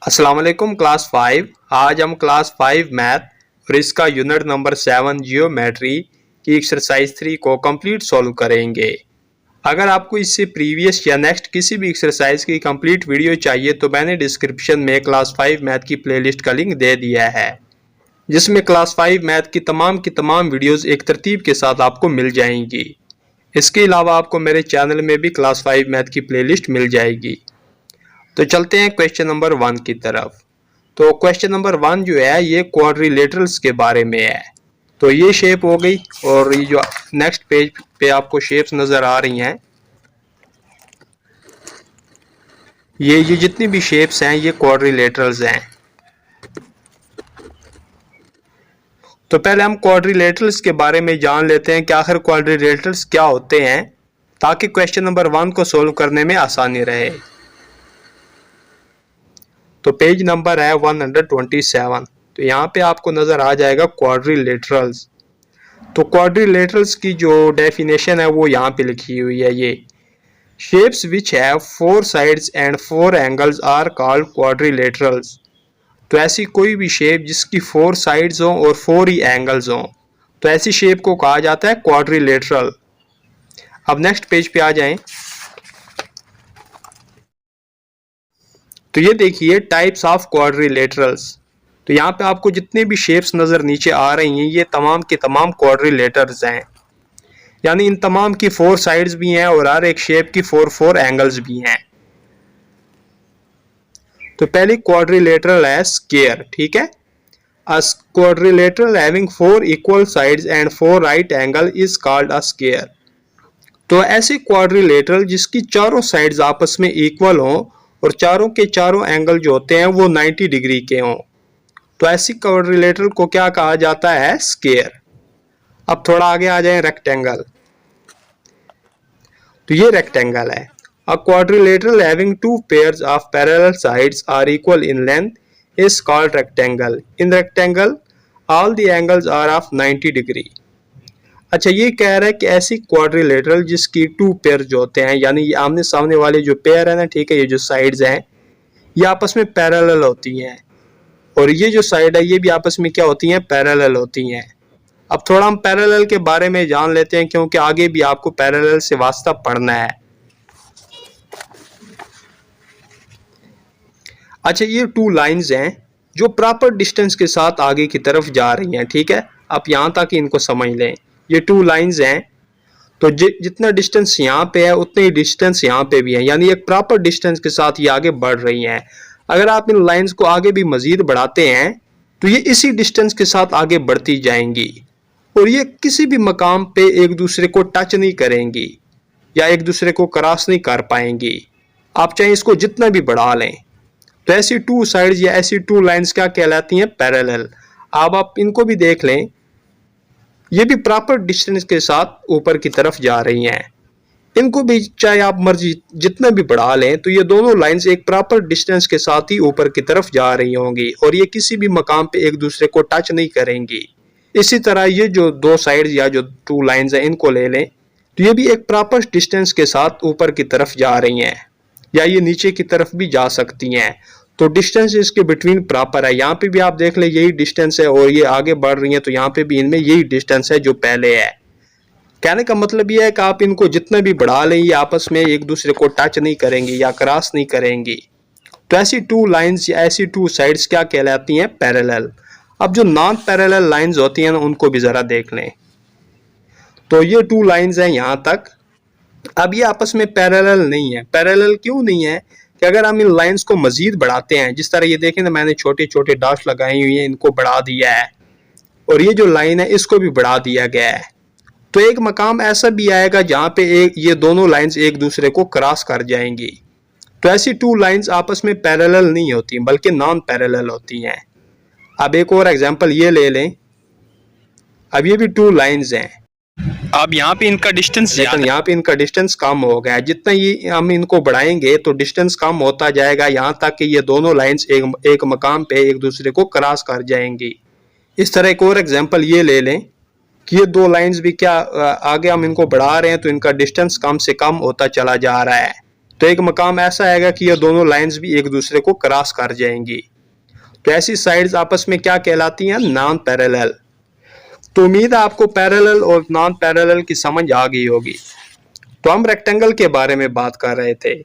अस्सलाम वालेकुम क्लास 5। आज हम क्लास 5 मैथ और इसका यूनिट नंबर 7 जियोमेट्री की एक्सरसाइज 3 को कंप्लीट सॉल्व करेंगे। अगर आपको इससे प्रीवियस या नेक्स्ट किसी भी एक्सरसाइज की कंप्लीट वीडियो चाहिए तो मैंने डिस्क्रिप्शन में क्लास 5 मैथ की प्लेलिस्ट का लिंक दे दिया है, जिसमें क्लास 5 मैथ की तमाम वीडियोस एक तरतीब के साथ आपको मिल जाएंगी। इसके अलावा आपको मेरे चैनल में भी क्लास 5 मैथ की प्लेलिस्ट मिल जाएगी। तो चलते हैं क्वेश्चन नंबर 1 की तरफ। तो क्वेश्चन नंबर 1 जो है ये क्वाड्रिलेटरल्स के बारे में है। तो ये शेप हो गई और ये जो नेक्स्ट पेज पे आपको शेप्स नजर आ रही हैं, ये जितनी भी शेप्स हैं ये क्वाड्रिलेटरल्स हैं। तो पहले हम क्वाड्रिलेटरल्स के बारे में जान लेते हैं कि आखिर क्वाड्रिलेटरल्स क्या होते हैं, ताकि क्वेश्चन नंबर 1 को सोल्व करने में आसानी रहे। तो पेज नंबर है 127। तो यहाँ पे आपको नजर आ जाएगा क्वाड्रिलेटरल्स। तो क्वाड्रिलेटरल्स की जो डेफिनेशन है वो यहाँ पे लिखी हुई है। ये shapes which have 4 sides and 4 angles are called quadrilaterals. तो ऐसी कोई भी शेप जिसकी 4 साइड्स हों और 4 ही एंगल्स हों, तो ऐसी शेप को कहा जाता है क्वाड्रिलेटरल। अब नेक्स्ट पेज पे आ जाएं। तो ये देखिए टाइप्स ऑफ क्वाड्रिलेटरल्स। तो यहाँ पे आपको जितने भी शेप्स नजर नीचे आ रही हैं ये तमाम के तमाम क्वाड्रिलेटरल्स हैं, यानी इन तमाम की 4 साइड्स भी हैं और हर एक शेप की 4 एंगल्स भी हैं। तो पहली क्वाड्रिलेटरल है स्क्वायर, ठीक है। A quadrilateral having 4 equal sides and 4 right angle is called a square. तो ऐसे क्वाड्रिलेटरल जिसकी चारों साइड्स आपस में इक्वल हों और चारों के चारों एंगल जो होते हैं वो 90 डिग्री के हों, तो ऐसी क्वाड्रिलेटरल को क्या कहा जाता है? स्क्वायर। अब थोड़ा आगे आ जाएं, रेक्टेंगल। तो ये रेक्टेंगल है। A quadrilateral having 2 pairs of parallel sides are equal in length is called rectangle. In rectangle all the angles are of 90 degree. अच्छा, ये कह रहा है कि ऐसी क्वाड्रिलेटरल जिसकी 2 पेयर जो होते हैं, यानी ये आमने सामने वाले जो पेयर है ना, ठीक है, ये जो साइड्स हैं ये आपस में पैरेलल होती हैं और ये जो साइड है ये भी आपस में क्या होती हैं? पैरेलल होती हैं। अब थोड़ा हम पैरेलल के बारे में जान लेते हैं, क्योंकि आगे भी आपको पैरेलल से वास्ता पढ़ना है। अच्छा, ये 2 लाइंस हैं जो प्रॉपर डिस्टेंस के साथ आगे की तरफ जा रही हैं, ठीक है। आप यहाँ तक इनको समझ लें, ये 2 लाइंस हैं। तो जितना डिस्टेंस यहाँ पे है उतने ही डिस्टेंस यहाँ पे भी है, यानी एक प्रॉपर डिस्टेंस के साथ ये आगे बढ़ रही हैं। अगर आप इन लाइंस को आगे भी मजीद बढ़ाते हैं तो ये इसी डिस्टेंस के साथ आगे बढ़ती जाएंगी और ये किसी भी मकाम पे एक दूसरे को टच नहीं करेंगी या एक दूसरे को क्रॉस नहीं कर पाएंगी, आप चाहे इसको जितना भी बढ़ा लें। तो ऐसी 2 साइड्स या ऐसी 2 लाइंस क्या कहलाती हैं? पैरेलल। अब आप इनको भी देख लें, ये भी प्रॉपर डिस्टेंस के साथ ऊपर की तरफ जा रही हैं। इनको भी चाहे आप मर्जी जितना भी बढ़ा लें तो ये दोनों लाइंस एक प्रॉपर डिस्टेंस के साथ ही ऊपर की तरफ जा रही होंगी और ये किसी भी मकाम पे एक दूसरे को टच नहीं करेंगी। इसी तरह ये जो 2 साइड्स या जो 2 लाइंस हैं इनको ले लें तो ये भी एक प्रॉपर डिस्टेंस के साथ ऊपर की तरफ जा रही हैं या ये नीचे की तरफ भी जा सकती हैं। तो डिस्टेंस इसके बिटवीन प्रॉपर है। यहाँ पे भी आप देख लें यही डिस्टेंस है और ये आगे बढ़ रही हैं, तो यहाँ पे भी इनमें यही डिस्टेंस है जो पहले है। कहने का मतलब ये है कि आप इनको जितना भी बढ़ा लें ये आपस में एक दूसरे को टच नहीं करेंगी या क्रॉस नहीं करेंगी। तो ऐसी 2 लाइंस या ऐसी 2 साइड्स क्या कहलाती हैं? पैरेलल। अब जो नॉन पैरेलल लाइंस होती हैं ना उनको भी जरा देख लें। तो ये 2 लाइंस हैं यहाँ तक। अब ये आपस में पैरेलल नहीं है। पैरेलल क्यों नहीं है? कि अगर हम इन लाइंस को मजीद बढ़ाते हैं, जिस तरह ये देखें ना, मैंने छोटे छोटे डॉट्स लगाई हुई हैं, इनको बढ़ा दिया है और ये जो लाइन है इसको भी बढ़ा दिया गया है, तो एक मकाम ऐसा भी आएगा जहां पे ये दोनों लाइंस एक दूसरे को क्रॉस कर जाएंगी। तो ऐसी 2 लाइंस आपस में पैरेलल नहीं होती बल्कि नॉन पैरेलल होती हैं। अब एक और एग्जांपल ये ले लें। अब ये भी 2 लाइंस हैं। अब यहाँ पे इनका डिस्टेंस, लेकिन यहाँ पे इनका डिस्टेंस कम हो गया है। जितना ये हम इनको बढ़ाएंगे तो डिस्टेंस कम होता जाएगा, यहाँ तक कि ये दोनों लाइंस एक मकाम पे एक दूसरे को क्रॉस कर जाएंगी। इस तरह एक और एग्जांपल ये ले लें कि ये 2 लाइंस भी क्या आगे हम इनको बढ़ा रहे हैं तो इनका डिस्टेंस कम से कम होता चला जा रहा है। तो एक मकाम ऐसा आएगा कि ये दोनों लाइंस भी एक दूसरे को क्रॉस कर जाएंगी। तो ऐसी साइड्स आपस में क्या कहलाती हैं? Non parallel. तो उम्मीद है आपको पैरेलल और नॉन पैरेलल की समझ आ गई होगी। तो हम रेक्टेंगल के बारे में बात कर रहे थे।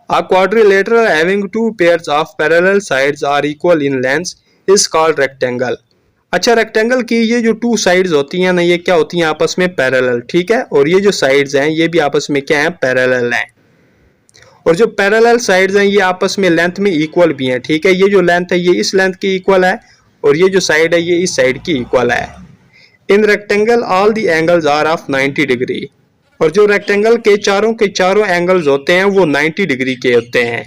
A quadrilateral having two pairs of parallel sides are equal in length is called rectangle। अच्छा, रेक्टेंगल की ये जो टू साइड्स होती हैं ना, ये क्या होती हैं? आपस में पैरेलल, ठीक है। और ये जो साइड्स हैं ये भी आपस में क्या है? पैरेलल हैं। और जो पैरेलल साइड्स हैं ये आपस में लेंथ में इक्वल भी हैं, ठीक है। ये जो लेंथ है ये इस लेंथ की इक्वल है और ये जो साइड है ये इस साइड की इक्वल है। In rectangle all the angles are of 90 degree. और जो रेक्टेंगल के चारों एंगल्स होते हैं वो 90 डिग्री के होते हैं।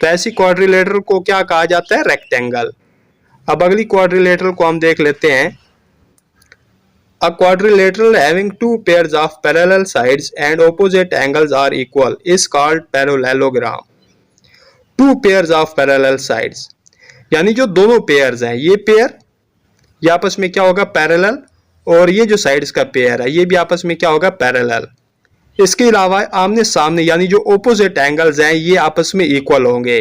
तो ऐसी क्वाड्रिलेटरल को क्या कहा जाता है? रेक्टेंगल। अब अगली क्वाड्रिलेटरल को हम देख लेते हैं। A quadrilateral having two pairs of parallel sides and opposite angles are equal is called parallelogram। Two pairs of parallel sides यानी जो दोनों पेयर्स हैं, ये पेयर ये आपस में क्या होगा? पैरेलल। और ये जो साइड्स का पेयर है ये भी आपस में क्या होगा? पैरेलल। इसके अलावा आमने सामने यानी जो ओपोजिट एंगल्स हैं ये आपस में इक्वल होंगे।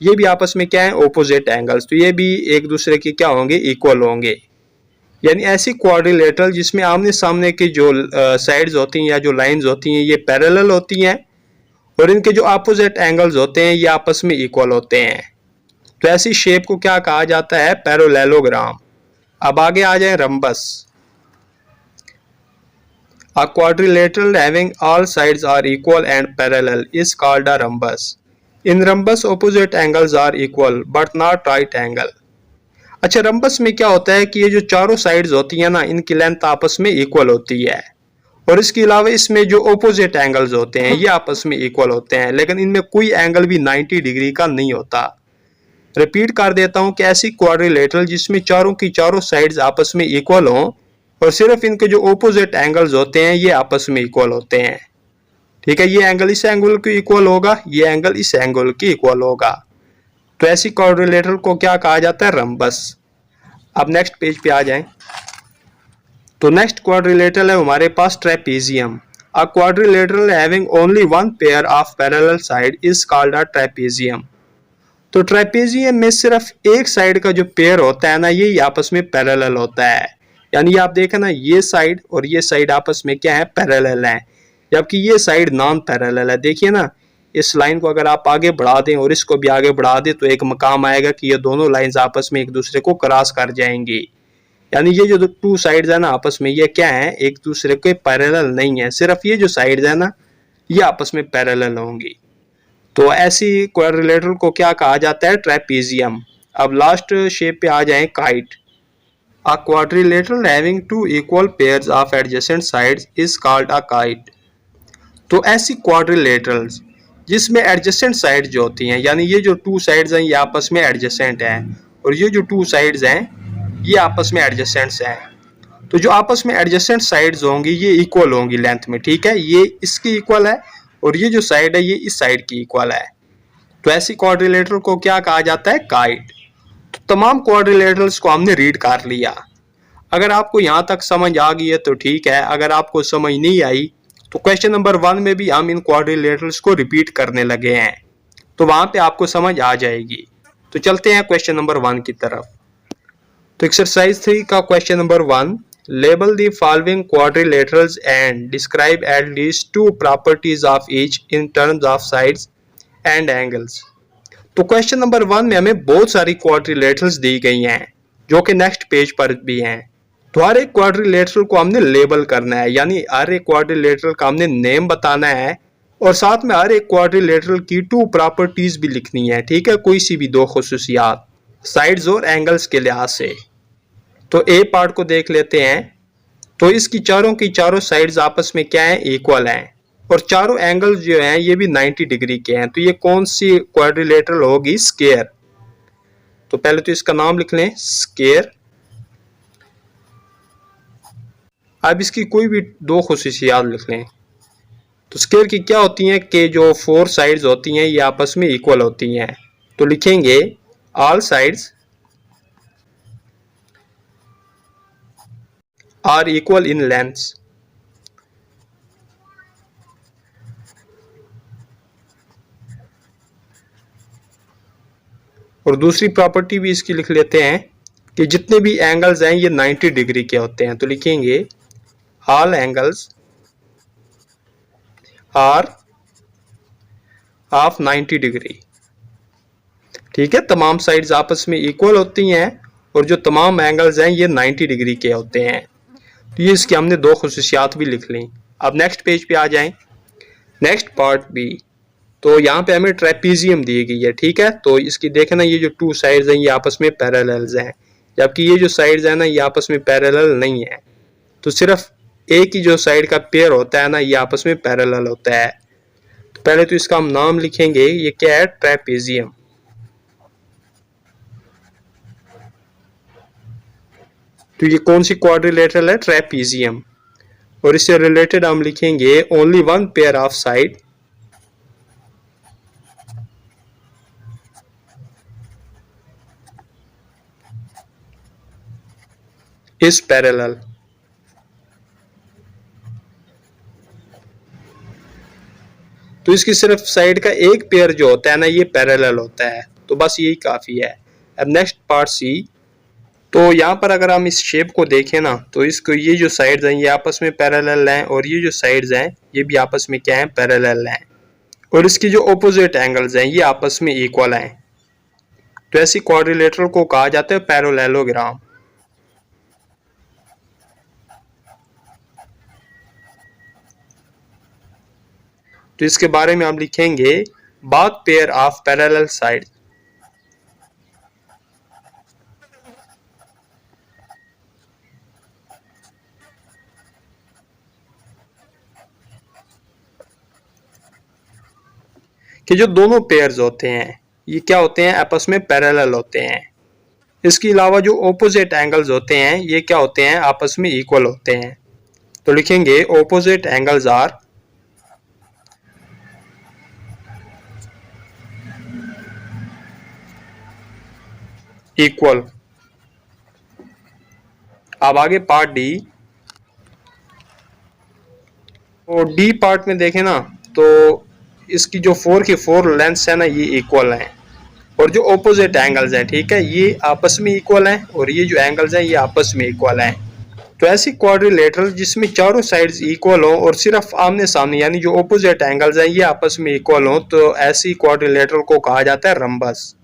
ये भी आपस में क्या है? Opposite angles. तो ये भी एक दूसरे के क्या होंगे? इक्वल होंगे। यानी ऐसी क्वाड्रिलेटरल जिसमें आमने सामने की जो साइड्स होती हैं या जो लाइंस होती हैं ये पैरेलल होती हैं और इनके जो अपोजिट एंगल्स होते हैं ये आपस में इक्वल होते हैं। तो ऐसी शेप को क्या कहा जाता है? पैरेललोग्राम। अब आगे आ जाए rhombus. A quadrilateral having all sides are equal and parallel is called a rhombus। In rhombus opposite angles are equal but not right angle। अच्छा, रंबस में क्या होता है कि ये जो चारों साइड्स होती हैं ना इनकी लेंथ आपस में इक्वल होती है और इसके अलावा इसमें जो ओपोजिट एंगल्स होते हैं ये आपस में इक्वल होते हैं, लेकिन इनमें कोई एंगल भी 90 डिग्री का नहीं होता। रिपीट कर देता हूं कि ऐसी क्वाड्रिलेटरल जिसमें चारों की चारों साइड्स आपस में इक्वल हों और सिर्फ इनके जो ओपोजिट एंगल्स होते हैं ये आपस में इक्वल होते हैं, ठीक है। ये एंगल इस एंगल की इक्वल होगा, ये एंगल इस एंगल की इक्वल होगा। तो ऐसी क्वाड्रिलेटरल को क्या कहा जाता है? रंबस। अब नेक्स्ट पेज पे आ जाएं। तो नेक्स्ट क्वाड्रिलेटरल है हमारे पास trapezium. A quadrilateral having only one pair of parallel side is called a trapezium. तो ट्रेपेजियम में सिर्फ एक साइड का जो पेयर होता है ना ये आपस में पैरेलल होता है। यानी आप देखें ना, ये साइड और ये साइड आपस में क्या है? पैरेलल है, जबकि ये साइड नॉन पैरेलल है। देखिए ना, इस लाइन को अगर आप आगे बढ़ा दें और इसको भी आगे बढ़ा दें तो एक मकाम आएगा कि ये दोनों लाइंस आपस में एक दूसरे को क्रॉस कर जाएंगी। यानी ये जो टू साइड्स है ना आपस में ये क्या है? एक दूसरे के पैरेलल नहीं है, सिर्फ ये जो साइड्स है ना ये आपस में पैरेलल होंगी। तो ऐसी क्वाड्रिलेटरल को क्या कहा जाता है? ट्रेपेजियम। अब लास्ट शेप पे आ जाए, kite. A quadrilateral having two equal pairs of adjacent sides is called a kite। तो ऐसी क्वाड्रिलेटरल्स जिसमें एडजेसेंट साइड जो होती हैं, यानी ये जो टू साइड्स हैं ये आपस में एडजेसेंट हैं और ये जो टू साइड्स हैं ये आपस में एडजेसेंट्स हैं। तो जो आपस में एडजेसेंट साइड्स होंगी ये इक्वल होंगी लेंथ में, ठीक है। ये इसकी इक्वल है और ये जो साइड है ये इस साइड की इक्वल है। तो ऐसी क्वाड्रिलेटरल को क्या कहा जाता है? काइट। तो तमाम क्वाड्रिलेटरल्स को हमने रीड कर लिया। अगर आपको यहाँ तक समझ आ गई है तो ठीक है, अगर आपको समझ नहीं आई तो क्वेश्चन नंबर 1 में भी हम इन क्वाड्रिलेटरल्स को रिपीट करने लगे हैं, तो वहां पे आपको समझ आ जाएगी। तो चलते हैं क्वेश्चन नंबर 1 की तरफ। तो एक्सरसाइज 3 का question number 1, label the following quadrilaterals and describe at least 2 properties of each in terms of sides and angles. तो क्वेश्चन नंबर 1 में हमें बहुत सारी क्वाड्रिलेटरल्स दी गई हैं जो कि नेक्स्ट पेज पर भी हैं। तो हर एक क्वाड्रिलेटरल को हमने लेबल करना है, यानी हर एक क्वाड्रिलेटरल का हमने नेम बताना है और साथ में हर एक क्वाड्रिलेटरल की 2 प्रॉपर्टीज भी लिखनी है, ठीक है। कोई सी भी 2 खुसूसियात साइड्स और एंगल्स के लिहाज से। तो ए पार्ट को देख लेते हैं। तो इसकी चारों की चारों साइड्स आपस में क्या है? इक्वल हैं और चारों एंगल्स जो हैं ये भी 90 डिग्री के हैं। तो ये कौन सी क्वाड्रिलेटरल होगी? स्क्वायर। तो पहले तो इसका नाम लिख लें, स्क्वायर। अब इसकी कोई भी 2 खुसूसियात लिख लें। तो स्क्वायर की क्या होती हैं कि जो 4 साइड्स होती हैं ये आपस में इक्वल होती हैं। तो लिखेंगे all sides are equal in length. और दूसरी प्रॉपर्टी भी इसकी लिख लेते हैं कि जितने भी एंगल्स हैं ये 90 डिग्री के होते हैं। तो लिखेंगे all angles are of 90 degree. ठीक है, तमाम साइड्स आपस में इक्वल होती हैं और जो तमाम एंगल्स हैं ये 90 डिग्री के होते हैं। तो ये इसकी हमने दो खुसूसियात भी लिख ली। अब नेक्स्ट पेज पे आ जाएं। Next part B. तो यहाँ पे हमें ट्रेपीजियम दी गई है। ठीक है, तो इसकी देखें ना, ये जो टू साइड्स हैं ये आपस में पैरेलल्स हैं, जबकि ये जो साइड्स हैं ना ये आपस में पैरेलल नहीं है। तो सिर्फ एक ही जो साइड का पेयर होता है ना ये आपस में पैरेलल होता है। तो पहले तो इसका हम नाम लिखेंगे, ये क्या है, ट्रेपीजियम। तो ये कौन सी क्वाड्रिलेटरल है, ट्रेपीजियम। और इससे रिलेटेड हम लिखेंगे only one pair of side is parallel. तो इसकी सिर्फ साइड का एक पेयर जो होता है ना ये पैरेलल होता है। तो बस यही काफी है। अब नेक्स्ट पार्ट सी। तो यहाँ पर अगर हम इस शेप को देखें ना तो इसको ये जो साइड्स हैं ये आपस में पैरेलल हैं और ये जो साइड्स हैं ये भी आपस में क्या है, पैरेलल हैं। और इसकी जो ऑपोजिट एंगल्स हैं ये आपस में इक्वल हैं। तो ऐसी क्वाड्रिलेटरल को कहा जाता है पैरेललोग्राम। तो इसके बारे में हम लिखेंगे both pair of parallel side कि जो दोनों पेयर्स होते हैं ये क्या होते हैं, आपस में पैरेलल होते हैं। इसके अलावा जो ऑपोजिट एंगल्स होते हैं ये क्या होते हैं, आपस में इक्वल होते हैं। तो लिखेंगे ऑपोजिट एंगल्स आर इक्वल। अब आगे पार्ट डी। तो डी पार्ट में देखें ना तो इसकी जो 4 की 4 लेंथ्स है ना ये इक्वल हैं और जो ऑपोजिट एंगल्स हैं, ठीक है, ये आपस में इक्वल हैं और ये जो एंगल्स हैं ये आपस में इक्वल हैं। तो ऐसी क्वाड्रिलेटरल जिसमें चारों साइड्स इक्वल हो और सिर्फ आमने सामने यानी जो ऑपोजिट एंगल्स हैं ये आपस में इक्वल हो, तो ऐसी क्वाड्रिलेटरल को कहा जाता है रंबस।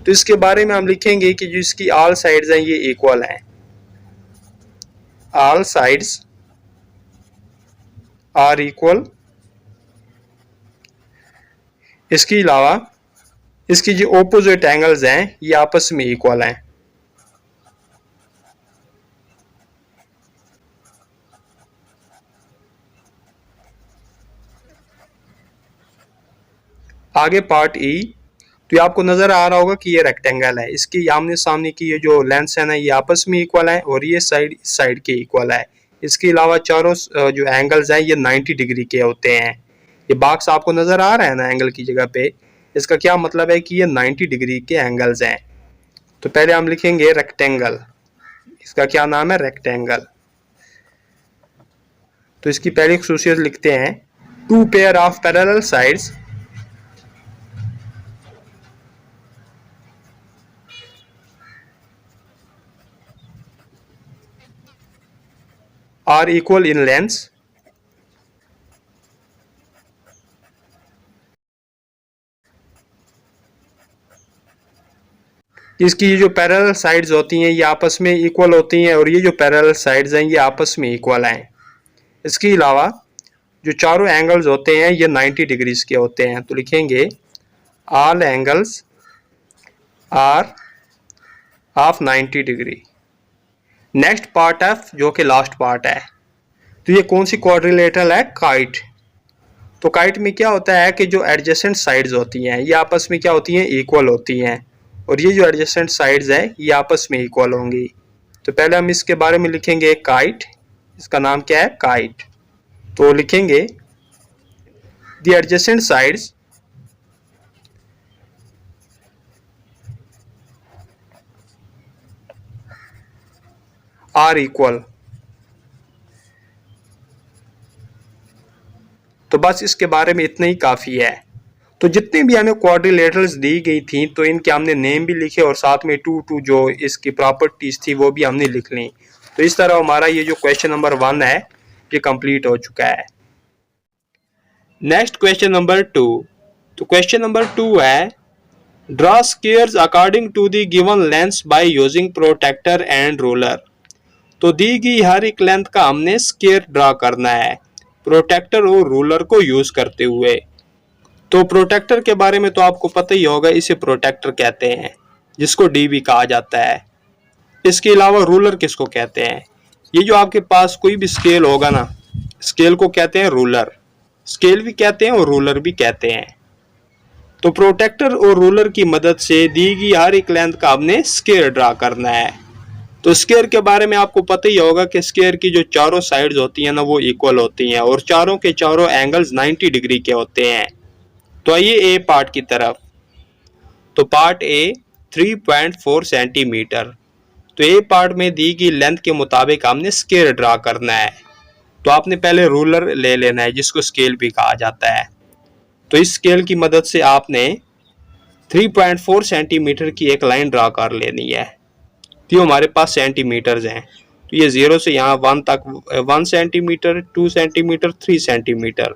तो इसके बारे में हम लिखेंगे कि जो इसकी ऑल साइड्स हैं ये इक्वल हैं। All sides are equal. इसके अलावा इसकी जो ऑपोजिट एंगल्स हैं ये आपस में इक्वल हैं। आगे पार्ट ई। तो ये आपको नजर आ रहा होगा कि ये रेक्टेंगल है, इसकी आमने सामने की ये जो लेंथ्स है ना ये आपस में इक्वल है और ये साइड के इक्वल है। इसके अलावा चारों जो एंगल्स हैं ये 90 डिग्री के होते हैं। ये बॉक्स आपको नजर आ रहा है ना एंगल की जगह पे, इसका क्या मतलब है कि ये 90 डिग्री के एंगल्स हैं। तो पहले हम लिखेंगे रेक्टेंगल, इसका क्या नाम है, रेक्टेंगल। तो इसकी पहली खुसूसियत लिखते हैं, two pair of parallel sides are equal in length इसकी जो पैरेलल साइड्स होती हैं ये आपस में इक्वल होती हैं और ये जो पैरेलल साइड्स हैं ये आपस में इक्वल हैं। इसके अलावा जो चारों एंगल्स होते हैं ये 90 डिग्रीज के होते हैं। तो लिखेंगे all angles are of 90 degree. Next part F जो कि लास्ट पार्ट है। तो ये कौन सी क्वाड्रिलेटरल है, काइट। तो काइट में क्या होता है कि जो एडजेसेंट साइड्स होती हैं ये आपस में क्या होती हैं, इक्वल होती हैं और ये जो एडजेसेंट साइड्स हैं ये आपस में इक्वल होंगी। तो पहले हम इसके बारे में लिखेंगे काइट, इसका नाम क्या है, काइट। तो लिखेंगे the adjacent sides are equal. तो बस इसके बारे में इतना ही काफ़ी है। तो जितनी भी हमें क्वाड्रिलेटरल्स दी गई थी तो इनके हमने नेम भी लिखे और साथ में टू जो इसकी प्रॉपर्टीज थी वो भी हमने लिख ली। तो इस तरह हमारा ये जो क्वेश्चन नंबर 1 है ये कंप्लीट हो चुका है। Next question number 2। तो क्वेश्चन नंबर 2 है draw squares according to the given length by using protractor and ruler. तो दी गई हर एक लेंथ का हमने स्क्वायर ड्रा करना है प्रोटेक्टर और रूलर को यूज करते हुए। तो प्रोटेक्टर के बारे में तो आपको पता ही होगा, इसे प्रोटेक्टर कहते हैं जिसको डी भी कहा जाता है। इसके अलावा रूलर किसको कहते हैं? ये जो आपके पास कोई भी स्केल होगा ना, स्केल को कहते हैं रूलर, स्केल भी कहते हैं और रूलर भी कहते हैं। तो प्रोटेक्टर और रूलर की मदद से दी गई हर एक लेंथ का हमने स्क्वायर ड्रा करना है। तो स्क्वायर के बारे में आपको पता ही होगा कि स्क्वायर की जो चारों साइड्स होती हैं ना वो इक्वल होती हैं और चारों के चारों एंगल्स 90 डिग्री के होते हैं। तो आइए ए पार्ट की तरफ। तो पार्ट ए 3.4 सेंटीमीटर। तो ए पार्ट में दी गई लेंथ के मुताबिक हमने स्क्वायर ड्रा करना है। तो आपने पहले रूलर ले लेना है जिसको स्केल भी कहा जाता है। तो इस स्केल की मदद से आपने 3.4 सेंटीमीटर की एक लाइन ड्रा कर लेनी है। तो हमारे पास सेंटीमीटर्स हैं, तो ये 0 से यहाँ 1 तक 1 सेंटीमीटर, 2 सेंटीमीटर, 3 सेंटीमीटर।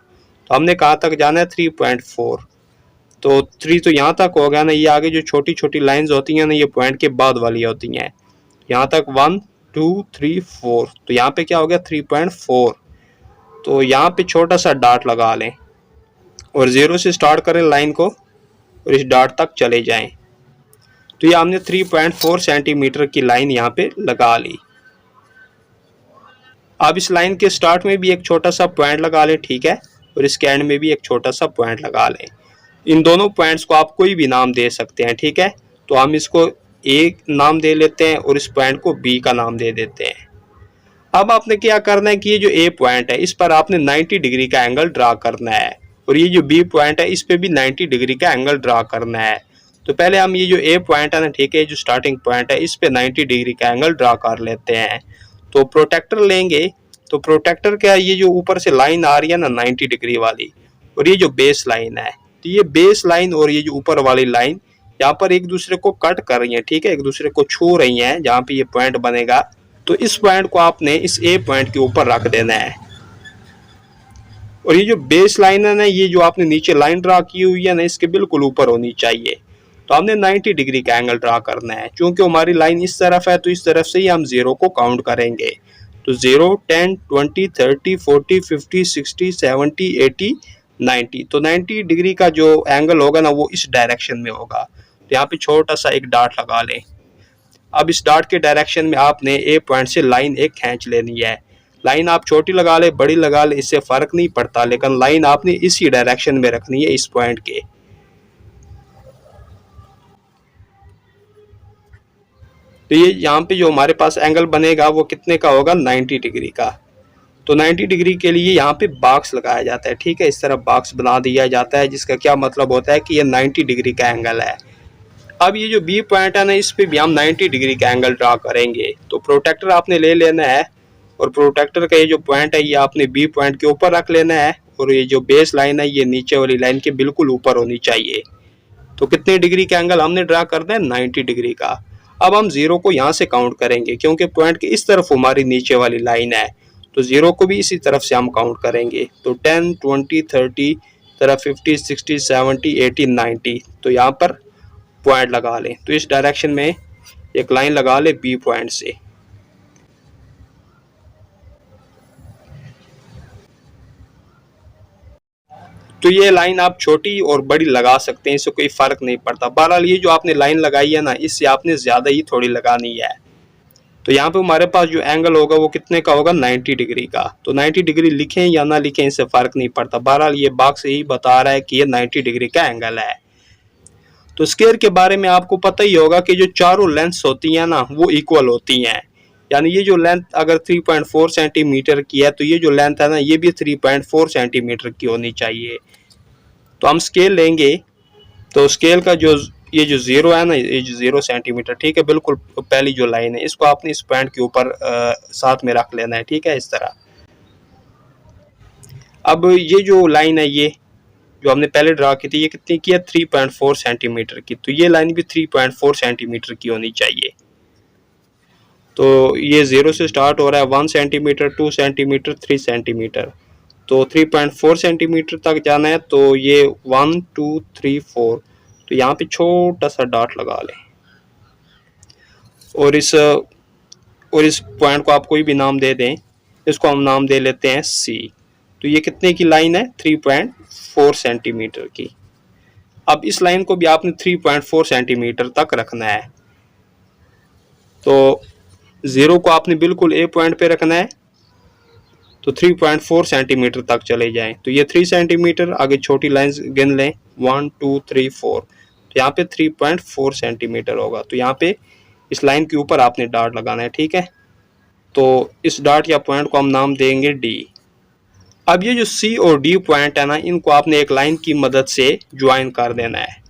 तो हमने कहाँ तक जाना है 3.4। तो 3 तो यहाँ तक हो गया ना, ये आगे जो छोटी छोटी लाइंस होती हैं ना ये पॉइंट के बाद वाली होती हैं। यहाँ तक 1 2 3 4। तो यहाँ पे क्या हो गया 3.4। तो यहाँ पे छोटा सा डॉट लगा लें और 0 से स्टार्ट करें लाइन को और इस डॉट तक चले जाएं। तो ये हमने 3.4 सेंटीमीटर की लाइन यहाँ पे लगा ली। अब इस लाइन के स्टार्ट में भी एक छोटा सा पॉइंट लगा लें, ठीक है, और इसके एंड में भी एक छोटा सा पॉइंट लगा लें। इन दोनों पॉइंट्स को आप कोई भी नाम दे सकते हैं, ठीक है। तो हम इसको ए नाम दे लेते हैं और इस पॉइंट को बी का नाम दे देते हैं। अब आपने क्या करना है कि ये जो ए पॉइंट है इस पर आपने 90 डिग्री का एंगल ड्रा करना है और ये जो बी पॉइंट है इस पे भी 90 डिग्री का एंगल ड्रा करना है। तो पहले हम ये जो ए पॉइंट है ना, ठीक है, जो स्टार्टिंग पॉइंट है इस पे 90 डिग्री का एंगल ड्रा कर लेते हैं। तो प्रोटेक्टर लेंगे। तो प्रोटेक्टर का ये जो ऊपर से लाइन आ रही है ना 90 डिग्री वाली, और ये जो बेस लाइन है, तो ये बेस लाइन और ये जो ऊपर वाली लाइन यहाँ पर एक दूसरे को कट कर रही है, ठीक है, एक दूसरे को छू रही हैं जहाँ पे ये पॉइंट बनेगा। तो इस पॉइंट को आपने इस ए पॉइंट के ऊपर रख देना है और ये जो बेस लाइन है ना, ये जो आपने नीचे लाइन ड्रा की हुई है ना इसके बिल्कुल ऊपर होनी चाहिए। तो हमने 90 डिग्री का एंगल ड्रा करना है। क्योंकि हमारी लाइन इस तरफ है तो इस तरफ से ही हम 0 को काउंट करेंगे। तो 0 10 20 30 40 50 60 70 80 90। तो 90 डिग्री का जो एंगल होगा ना वो इस डायरेक्शन में होगा। तो यहाँ पे छोटा सा एक डॉट लगा लें। अब इस डॉट के डायरेक्शन में आपने ए पॉइंट से लाइन एक खींच लेनी है। लाइन आप छोटी लगा ले बड़ी लगा ले इससे फर्क नहीं पड़ता, लेकिन लाइन आपने इसी डायरेक्शन में रखनी है इस पॉइंट के। तो ये यहाँ पे जो हमारे पास एंगल बनेगा वो कितने का होगा 90 डिग्री का। तो 90 डिग्री के लिए यहाँ पे बॉक्स लगाया जाता है, ठीक है, इस तरह बॉक्स बना दिया जाता है जिसका क्या मतलब होता है कि ये 90 डिग्री का एंगल है। अब ये जो बी पॉइंट है ना इस पे भी हम 90 डिग्री का एंगल ड्रा करेंगे। तो प्रोटेक्टर आपने ले लेना है और प्रोटेक्टर का ये जो पॉइंट है ये आपने बी पॉइंट के ऊपर रख लेना है और ये जो बेस लाइन है ये नीचे वाली लाइन के बिल्कुल ऊपर होनी चाहिए। तो कितने डिग्री का एंगल हमने ड्रा करना है 90 डिग्री का। अब हम 0 को यहाँ से काउंट करेंगे क्योंकि पॉइंट के इस तरफ हमारी नीचे वाली लाइन है। तो 0 को भी इसी तरफ से हम काउंट करेंगे। तो 10 20 30 तरह 50 60 70 80 90। तो यहाँ पर पॉइंट लगा लें। तो इस डायरेक्शन में एक लाइन लगा ले बी पॉइंट से। तो ये लाइन आप छोटी और बड़ी लगा सकते हैं, इससे कोई फर्क नहीं पड़ता। बहरहाल ये जो आपने लाइन लगाई है ना इससे आपने ज्यादा ही थोड़ी लगानी है। तो यहाँ पे हमारे पास जो एंगल होगा वो कितने का होगा 90 डिग्री का। तो 90 डिग्री लिखें या ना लिखें इससे फर्क नहीं पड़ता। बहरहाल ये बॉक्स यही बता रहा है कि ये 90 डिग्री का एंगल है। तो स्क्वायर के बारे में आपको पता ही होगा कि जो चारों लेंथ्स होती हैं ना वो इक्वल होती हैं। यानी ये जो लेंथ अगर 3.4 सेंटीमीटर की है तो ये जो लेंथ है ना ये भी 3.4 सेंटीमीटर की होनी चाहिए। तो हम स्केल लेंगे। तो स्केल का जो ये जो 0 है ना ये जो 0 सेंटीमीटर, ठीक है, बिल्कुल पहली जो लाइन है इसको आपने इस पॉइंट के ऊपर साथ में रख लेना है, ठीक है, इस तरह। अब ये जो लाइन है, ये जो हमने पहले ड्रा की थी, ये कितनी की है, 3.4 सेंटीमीटर की। तो ये लाइन भी 3.4 सेंटीमीटर की होनी चाहिए। तो ये 0 से स्टार्ट हो रहा है, 1 सेंटीमीटर, 2 सेंटीमीटर, 3 सेंटीमीटर। तो 3.4 सेंटीमीटर तक जाना है। तो ये 1 2 3 4, तो यहाँ पे छोटा सा डॉट लगा लें और इस पॉइंट को आप कोई भी नाम दे दें। इसको हम नाम दे लेते हैं सी। तो ये कितने की लाइन है, 3.4 सेंटीमीटर की। अब इस लाइन को भी आपने 3.4 सेंटीमीटर तक रखना है। तो 0 को आपने बिल्कुल ए पॉइंट पे रखना है। तो 3.4 सेंटीमीटर तक चले जाएं। तो ये 3 सेंटीमीटर, आगे छोटी लाइंस गिन लें, 1 2 3 4। तो यहाँ पे 3.4 सेंटीमीटर होगा। तो यहाँ पे इस लाइन के ऊपर आपने डॉट लगाना है, ठीक है। तो इस डॉट या पॉइंट को हम नाम देंगे डी। अब ये जो सी और डी पॉइंट है ना, इनको आपने एक लाइन की मदद से ज्वाइन कर देना है।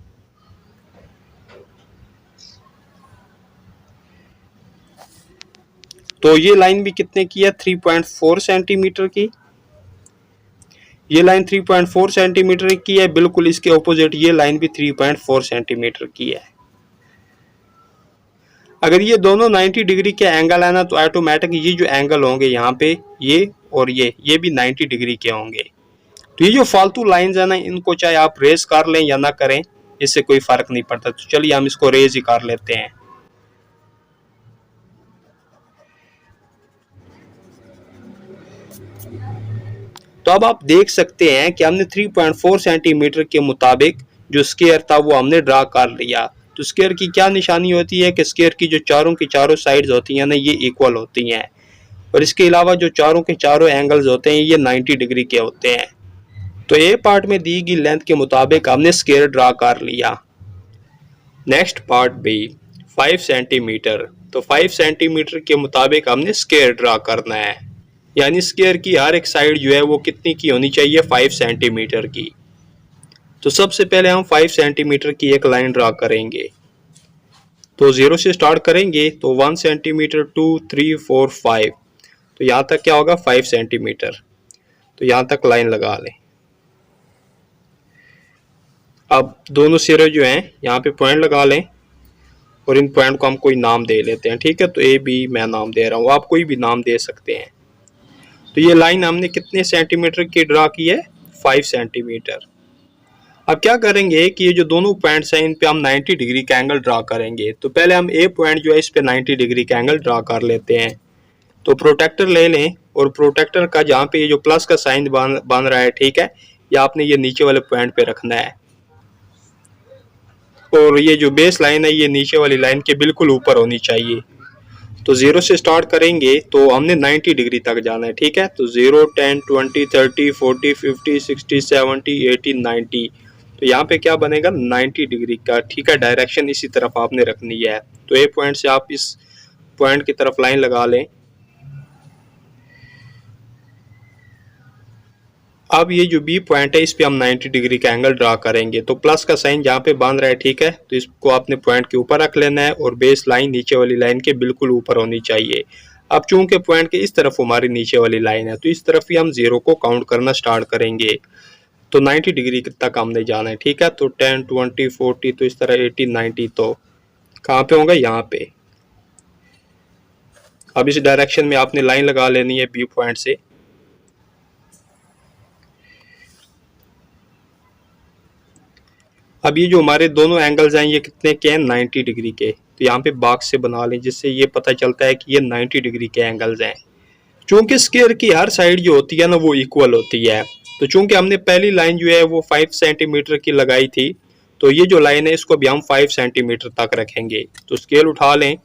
तो ये लाइन भी कितने की है, 3.4 सेंटीमीटर की। ये लाइन 3.4 सेंटीमीटर की है। बिल्कुल इसके ऑपोजिट ये लाइन भी 3.4 सेंटीमीटर की है। अगर ये दोनों 90 डिग्री के एंगल है ना, तो ऑटोमेटिक ये जो एंगल होंगे यहाँ पे, ये और ये भी 90 डिग्री के होंगे। तो ये जो फालतू लाइंस है ना, इनको चाहे आप रेज कर लें या ना करें, इससे कोई फर्क नहीं पड़ता। तो चलिए हम इसको रेज ही कर लेते हैं। तो अब आप देख सकते हैं कि हमने 3.4 सेंटीमीटर के मुताबिक जो स्क्वायर था वो हमने ड्रा कर लिया। तो स्क्वायर की क्या निशानी होती है कि स्क्वायर की जो चारों की चारों साइड्स होती हैं ना, ये इक्वल होती हैं। और इसके अलावा जो चारों के चारों एंगल्स होते हैं, ये 90 डिग्री के होते हैं। तो ए पार्ट में दी गई लेंथ के मुताबिक हमने स्क्वायर ड्रा कर लिया। Next part B, 5 centimetre. तो 5 सेंटीमीटर के मुताबिक हमने स्क्वायर ड्रा करना है। यानी स्क्वायर की हर एक साइड जो है वो कितनी की होनी चाहिए, 5 सेंटीमीटर की। तो सबसे पहले हम 5 सेंटीमीटर की एक लाइन ड्रा करेंगे। तो 0 से स्टार्ट करेंगे। तो 1 सेंटीमीटर, 2 3 4 5। तो यहाँ तक क्या होगा, 5 सेंटीमीटर। तो यहाँ तक लाइन लगा लें। अब दोनों सिरे जो हैं यहाँ पे पॉइंट लगा लें और इन पॉइंट को हम कोई नाम दे लेते हैं, ठीक है। तो ए बी मैं नाम दे रहा हूँ, आप कोई भी नाम दे सकते हैं। तो ये लाइन हमने कितने सेंटीमीटर की ड्रा की है, 5 सेंटीमीटर। अब क्या करेंगे कि ये जो दोनों पॉइंट्स हैं, इन पे हम 90 डिग्री का एंगल ड्रा करेंगे। तो पहले हम ए पॉइंट जो है इस पे 90 डिग्री का एंगल ड्रा कर लेते हैं। तो प्रोटेक्टर ले लें और प्रोटेक्टर का जहाँ पे ये जो प्लस का साइन बन रहा है, ठीक है, ये आपने ये नीचे वाले पॉइंट पे रखना है। और ये जो बेस लाइन है, ये नीचे वाली लाइन के बिल्कुल ऊपर होनी चाहिए। तो 0 से स्टार्ट करेंगे। तो हमने 90 डिग्री तक जाना है, ठीक है। तो 0 10 20 30 40 50 60 70 80 90। तो यहाँ पे क्या बनेगा, 90 डिग्री का, ठीक है। डायरेक्शन इसी तरफ आपने रखनी है। तो ए पॉइंट से आप इस पॉइंट की तरफ लाइन लगा लें। अब ये जो बी पॉइंट है, इस पे हम 90 डिग्री का एंगल ड्रा करेंगे। तो प्लस का साइन जहाँ पे बांध रहा है, ठीक है, तो इसको आपने पॉइंट के ऊपर रख लेना है और बेस लाइन नीचे वाली लाइन के बिल्कुल ऊपर होनी चाहिए। अब चूंकि पॉइंट के इस तरफ हमारी नीचे वाली लाइन है, तो इस तरफ ही हम 0 को काउंट करना स्टार्ट करेंगे। तो 90 डिग्री तक हमने जाना है, ठीक है। तो 10 20 40, तो इस तरह 80 90। तो कहाँ पे होगा, यहाँ पे। अब इस डायरेक्शन में आपने लाइन लगा लेनी है बी पॉइंट से। अब ये जो हमारे दोनों एंगल्स हैं, ये कितने के हैं, 90 डिग्री के। तो यहाँ पे बॉक्स से बना लें, जिससे ये पता चलता है कि ये 90 डिग्री के एंगल्स हैं। चूंकि स्क्वायर की हर साइड जो होती है ना, वो इक्वल होती है। तो चूंकि हमने पहली लाइन जो है वो 5 सेंटीमीटर की लगाई थी, तो ये जो लाइन है इसको भी हम 5 सेंटीमीटर तक रखेंगे। तो स्केल उठा लें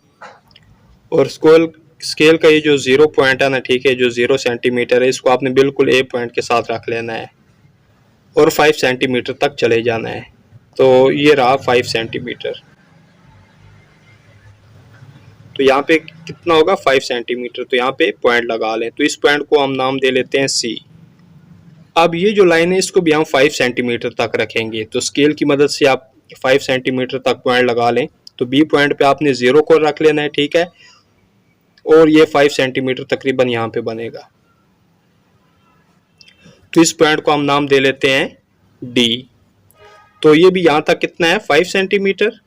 और स्केल का ये जो 0 पॉइंट है ना, ठीक है, जो 0 सेंटीमीटर है, इसको आपने बिल्कुल ए पॉइंट के साथ रख लेना है और 5 सेंटीमीटर तक चले जाना है। तो ये रहा 5 सेंटीमीटर। तो यहाँ पे कितना होगा, 5 सेंटीमीटर। तो यहाँ पे पॉइंट लगा लें। तो इस पॉइंट को हम नाम दे लेते हैं सी। अब ये जो लाइन है, इसको भी हम 5 सेंटीमीटर तक रखेंगे। तो स्केल की मदद से आप 5 सेंटीमीटर तक पॉइंट लगा लें। तो बी पॉइंट पे आपने 0 को रख लेना है, ठीक है। और ये 5 सेंटीमीटर तकरीबन यहाँ पे बनेगा। तो इस पॉइंट को हम नाम दे लेते हैं डी। तो ये भी यहाँ तक कितना है 5 सेंटीमीटर,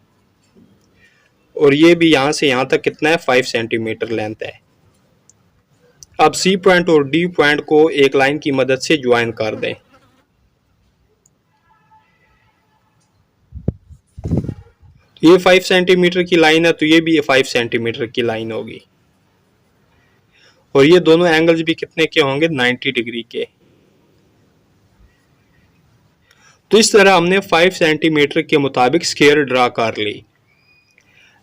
और ये भी यहाँ से यहाँ तक कितना है 5 सेंटीमीटर लेंथ है। अब सी पॉइंट और डी पॉइंट को एक लाइन की मदद से ज्वाइन कर दें। ये 5 सेंटीमीटर की लाइन है, तो ये भी 5 सेंटीमीटर की लाइन होगी, और ये दोनों एंगल्स भी कितने के होंगे 90 डिग्री के। तो इस तरह हमने 5 सेंटीमीटर के मुताबिक स्क्वायर ड्रा कर ली।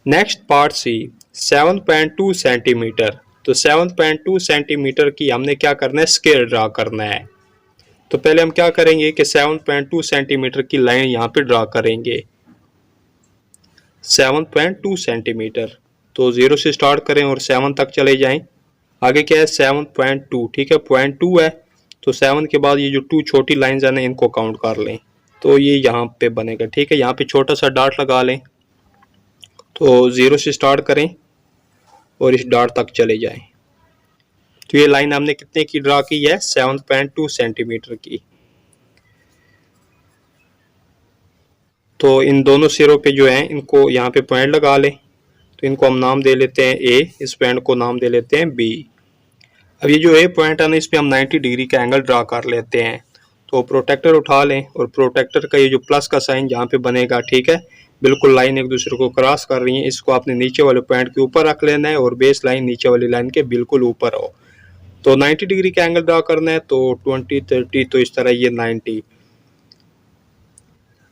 Next part C 7.2 centimeter. तो 7.2 सेंटीमीटर की हमने क्या करना है, स्क्वायर ड्रा करना है। तो पहले हम क्या करेंगे कि 7.2 सेंटीमीटर की लाइन यहाँ पे ड्रा करेंगे, 7.2 सेंटीमीटर। तो 0 से स्टार्ट करें और 7 तक चले जाएं। आगे क्या है 7.2, ठीक है, 0.2 है, तो 7 के बाद ये जो 2 छोटी लाइंस हैं इनको काउंट कर लें। तो ये यहाँ पे बनेगा, ठीक है, यहाँ पे छोटा सा डॉट लगा लें। तो 0 से स्टार्ट करें और इस डॉट तक चले जाएं। तो ये लाइन हमने कितने की ड्रा की है, 7.2 सेंटीमीटर की। तो इन दोनों सिरों पे जो है इनको यहाँ पे पॉइंट लगा लें। तो इनको हम नाम दे लेते हैं ए, इस पॉइंट को नाम दे लेते हैं बी। अब ये जो ए पॉइंट है ना, इस पे हम 90 डिग्री का एंगल ड्रा कर लेते हैं। तो प्रोटेक्टर उठा लें और प्रोटेक्टर का ये जो प्लस का साइन जहाँ पे बनेगा, ठीक है, बिल्कुल लाइन एक दूसरे को क्रॉस कर रही है, इसको आपने नीचे वाले पॉइंट के ऊपर रख लेना है और बेस लाइन नीचे वाली लाइन के बिल्कुल ऊपर हो। तो 90 डिग्री का एंगल ड्रा करना है, तो 20 30, तो इस तरह ये 90।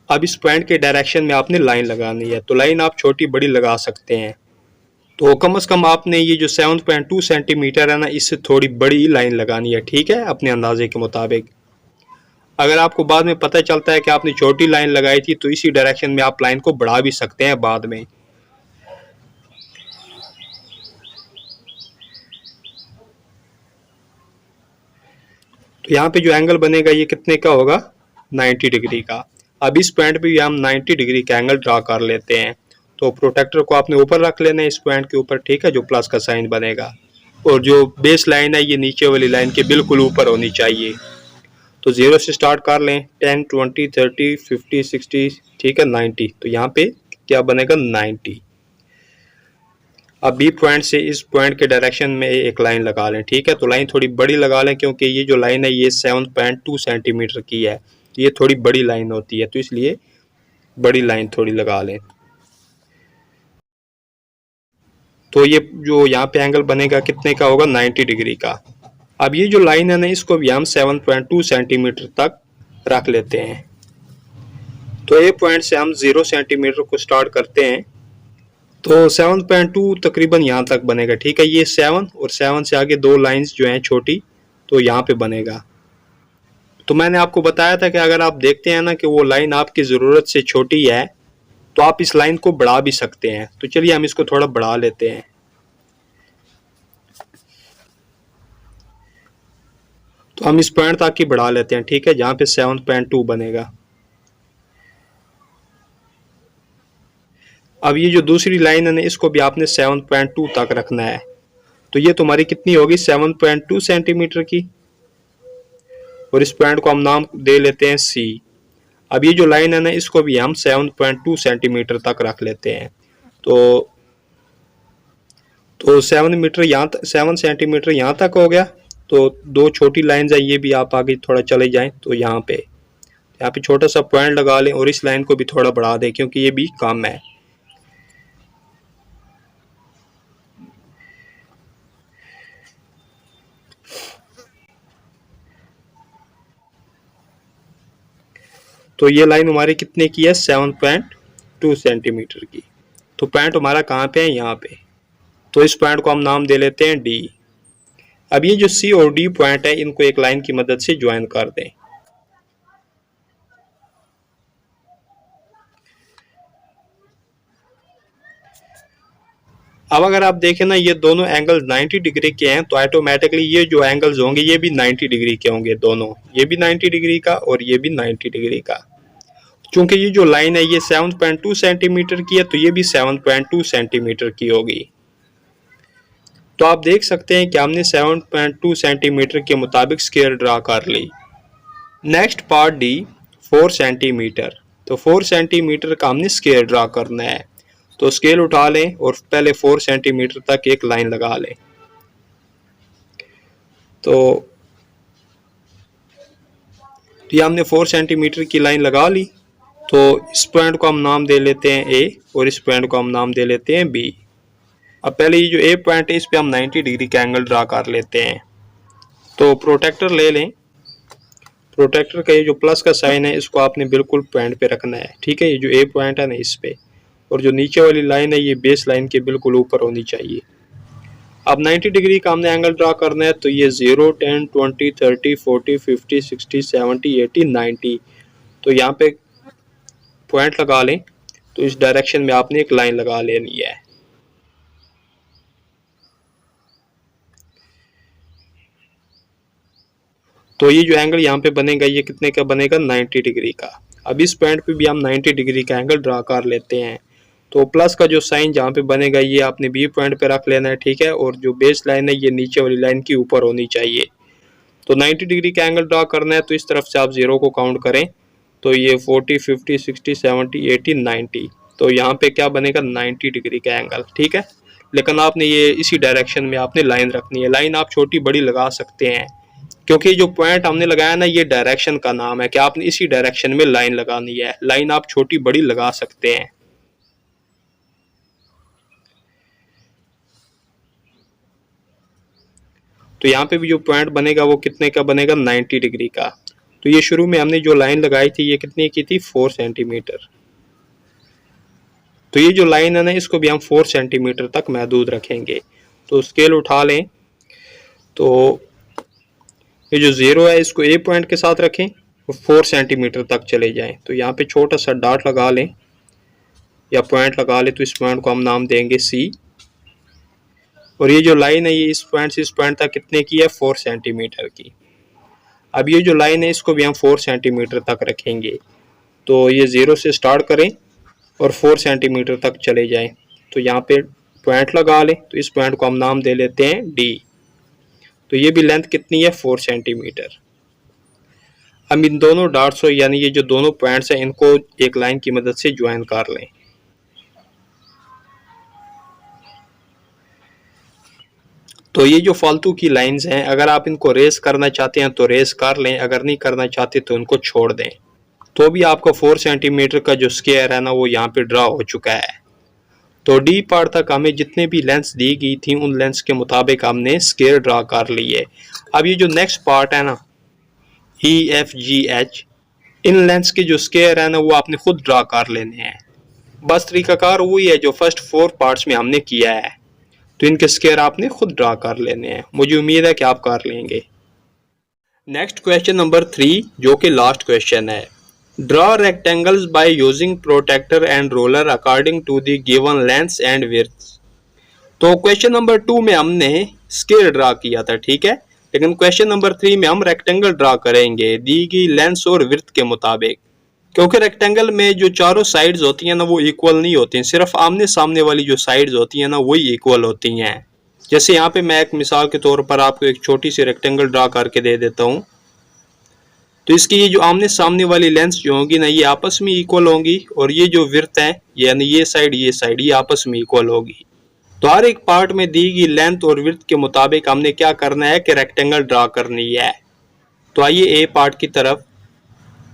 अब इस पॉइंट के डायरेक्शन में आपने लाइन लगानी है। तो लाइन आप छोटी बड़ी लगा सकते हैं। तो कम से कम आपने ये जो 7.2 सेंटीमीटर है ना, इससे थोड़ी बड़ी लाइन लगानी है, ठीक है, अपने अंदाजे के मुताबिक। अगर आपको बाद में पता चलता है कि आपने छोटी लाइन लगाई थी, तो इसी डायरेक्शन में आप लाइन को बढ़ा भी सकते हैं बाद में। तो यहाँ पे जो एंगल बनेगा ये कितने का होगा, 90 डिग्री का। अब इस पॉइंट पे भी हम 90 डिग्री का एंगल ड्रा कर लेते हैं। तो प्रोटेक्टर को आपने ऊपर रख लेना है इस पॉइंट के ऊपर, ठीक है, जो प्लस का साइन बनेगा, और जो बेस लाइन है ये नीचे वाली लाइन के बिल्कुल ऊपर होनी चाहिए। तो 0 से स्टार्ट कर लें, 10 20 30 50 60, ठीक है, 90। तो यहाँ पे क्या बनेगा 90। अब बी पॉइंट से इस पॉइंट के डायरेक्शन में एक लाइन लगा लें, ठीक है। तो लाइन थोड़ी बड़ी लगा लें, क्योंकि ये जो लाइन है ये 7.2 सेंटीमीटर की है, ये थोड़ी बड़ी लाइन होती है, तो इसलिए बड़ी लाइन थोड़ी लगा लें। तो ये जो यहाँ पे एंगल बनेगा कितने का होगा, 90 डिग्री का। अब ये जो लाइन है ना, इसको भी हम 7.2 सेंटीमीटर तक रख लेते हैं। तो ये पॉइंट से हम 0 सेंटीमीटर को स्टार्ट करते हैं। तो 7.2 तकरीबन यहाँ तक बनेगा, ठीक है, ये 7 और 7 से आगे 2 लाइंस जो हैं छोटी, तो यहाँ पे बनेगा। तो मैंने आपको बताया था कि अगर आप देखते हैं ना कि वो लाइन आपकी ज़रूरत से छोटी है, तो आप इस लाइन को बढ़ा भी सकते हैं। तो चलिए हम इसको थोड़ा बढ़ा लेते हैं। तो हम इस पॉइंट तक ही बढ़ा लेते हैं, ठीक है, जहाँ पे 7.2 बनेगा। अब ये जो दूसरी लाइन है ना, इसको भी आपने 7.2 तक रखना है। तो ये तुम्हारी कितनी होगी, 7.2 सेंटीमीटर की, और इस पॉइंट को हम नाम दे लेते हैं सी। अब ये जो लाइन है ना, इसको भी हम 7.2 सेंटीमीटर तक रख लेते हैं। तो 7 सेंटीमीटर यहाँ तक हो गया। तो 2 छोटी लाइंस है, ये भी आप आगे थोड़ा चले जाएं। तो यहाँ पे छोटा सा पॉइंट लगा लें और इस लाइन को भी थोड़ा बढ़ा दें, क्योंकि ये भी कम है। तो ये लाइन हमारी कितने की है, 7.2 सेंटीमीटर की। तो पॉइंट हमारा कहाँ पे है, यहाँ पे। तो इस पॉइंट को हम नाम दे लेते हैं डी। अब ये जो सी और डी पॉइंट है, इनको एक लाइन की मदद से ज्वाइन कर दें। अब अगर आप देखें ना, ये दोनों एंगल 90 डिग्री के हैं, तो ऑटोमेटिकली ये जो एंगल्स होंगे ये भी 90 डिग्री के होंगे दोनों, ये भी 90 डिग्री का और ये भी 90 डिग्री का। क्योंकि ये जो लाइन है ये 7.2 सेंटीमीटर की है, तो ये भी 7.2 सेंटीमीटर की होगी। तो आप देख सकते हैं कि हमने 7.2 सेंटीमीटर के मुताबिक स्क्वायर ड्रा कर ली। Next part D 4 centimeter. तो 4 सेंटीमीटर का हमने स्केल ड्रा करना है। तो स्केल उठा लें और पहले 4 सेंटीमीटर तक एक लाइन लगा लें। तो ये हमने 4 सेंटीमीटर की लाइन लगा ली। तो इस पॉइंट को हम नाम दे लेते हैं ए और इस पॉइंट को हम नाम दे लेते हैं बी। अब पहले ये जो ए पॉइंट है इस पे हम 90 डिग्री का एंगल ड्रा कर लेते हैं। तो प्रोटेक्टर ले लें। प्रोटेक्टर का ये जो प्लस का साइन है इसको आपने बिल्कुल पॉइंट पे रखना है, ठीक है। ये जो ए पॉइंट है ना इस पे, और जो नीचे वाली लाइन है ये बेस लाइन के बिल्कुल ऊपर होनी चाहिए। अब 90 डिग्री का हमने एंगल ड्रा करना है। तो ये 0, 10, 20, 30, 40, 50, 60, 70, 80, 90। तो यहाँ पे पॉइंट लगा लें। तो इस डायरेक्शन में आपने एक लाइन लगा लेनी है। तो ये जो एंगल यहाँ पे बनेगा ये कितने का बनेगा, 90 डिग्री का। अब इस पॉइंट पे भी हम 90 डिग्री का एंगल ड्रा कर लेते हैं। तो प्लस का जो साइन जहाँ पे बनेगा ये आपने बी पॉइंट पे रख लेना है, ठीक है। और जो बेस लाइन है ये नीचे वाली लाइन की ऊपर होनी चाहिए। तो 90 डिग्री का एंगल ड्रा करना है। तो इस तरफ से आप 0 को काउंट करें। तो ये 40, 50, 60, 70, 80, 90। तो यहाँ पे क्या बनेगा, 90 डिग्री का एंगल, ठीक है। लेकिन आपने ये इसी डायरेक्शन में आपने लाइन रखनी है। लाइन आप छोटी बड़ी लगा सकते हैं, क्योंकि जो पॉइंट हमने लगाया ना ये डायरेक्शन का नाम है कि आपने इसी डायरेक्शन में लाइन लगानी है। लाइन आप छोटी बड़ी लगा सकते हैं। तो यहाँ पे भी जो पॉइंट बनेगा वो कितने का बनेगा, 90 डिग्री का। तो ये शुरू में हमने जो लाइन लगाई थी ये कितनी की थी, 4 सेंटीमीटर। तो ये जो लाइन है ना इसको भी हम 4 सेंटीमीटर तक महदूद रखेंगे। तो स्केल उठा लें। तो ये जो 0 है इसको ए पॉइंट के साथ रखें और 4 सेंटीमीटर तक चले जाएं। तो यहाँ पे छोटा सा डॉट लगा लें या पॉइंट लगा लें। तो इस पॉइंट को हम नाम देंगे सी। और ये जो लाइन है ये इस पॉइंट से इस पॉइंट तक कितने की है, 4 सेंटीमीटर की। अब ये जो लाइन है इसको भी हम 4 सेंटीमीटर तक रखेंगे। तो ये 0 से स्टार्ट करें और 4 सेंटीमीटर तक चले जाएं। तो यहाँ पे पॉइंट लगा लें। तो इस पॉइंट को हम नाम दे लेते हैं डी। तो ये भी लेंथ कितनी है, 4 सेंटीमीटर। हम इन दोनों डॉट्स यानी ये जो दोनों पॉइंट्स हैं इनको एक लाइन की मदद से ज्वाइन कर लें। तो ये जो फालतू की लाइंस हैं अगर आप इनको रेस करना चाहते हैं तो रेस कर लें, अगर नहीं करना चाहते तो इनको छोड़ दें। तो भी आपका 4 सेंटीमीटर का जो स्क्वायर है ना वो यहाँ पे ड्रा हो चुका है। तो डी पार्ट तक हमें जितने भी लेंस दी गई थी उन लेंस के मुताबिक हमने स्क्वायर ड्रा कर ली है। अब ये जो नेक्स्ट पार्ट है ना ई एफ जी एच, इन लेंस के जो स्क्वायर है ना वो आपने खुद ड्रा कर लेने हैं। बस तरीकाकार वही है जो फर्स्ट 4 पार्ट्स में हमने किया है। तो इनके स्क्वायर आपने खुद ड्रा कर लेने हैं। मुझे उम्मीद है कि आप कर लेंगे। नेक्स्ट क्वेश्चन नंबर 3 जो कि लास्ट क्वेश्चन है। Draw rectangles by using protractor and roller according to the given length and width. तो क्वेश्चन नंबर 2 में हमने स्क्वायर ड्रा किया था, ठीक है। लेकिन क्वेश्चन नंबर 3 में हम रेक्टेंगल ड्रा करेंगे दी गई लेंथ और विड्थ के मुताबिक। क्योंकि रेक्टेंगल में जो चारों साइड्स होती हैं ना वो इक्वल नहीं होती हैं, सिर्फ आमने सामने वाली जो साइड्स होती हैं ना वही इक्वल होती हैं। जैसे यहाँ पे मैं एक मिसाल के तौर पर आपको एक छोटी सी रेक्टेंगल ड्रा करके दे देता हूँ। तो इसकी ये जो आमने सामने वाली लेंथ जो होंगी ना ये आपस में इक्वल होंगी, और ये जो विड्थ है यानी ये साइड ये आपस में इक्वल होगी। तो हर एक पार्ट में दी गई लेंथ और विड्थ के मुताबिक हमने क्या करना है कि रेक्टेंगल ड्रा करनी है। तो आइए ए पार्ट की तरफ।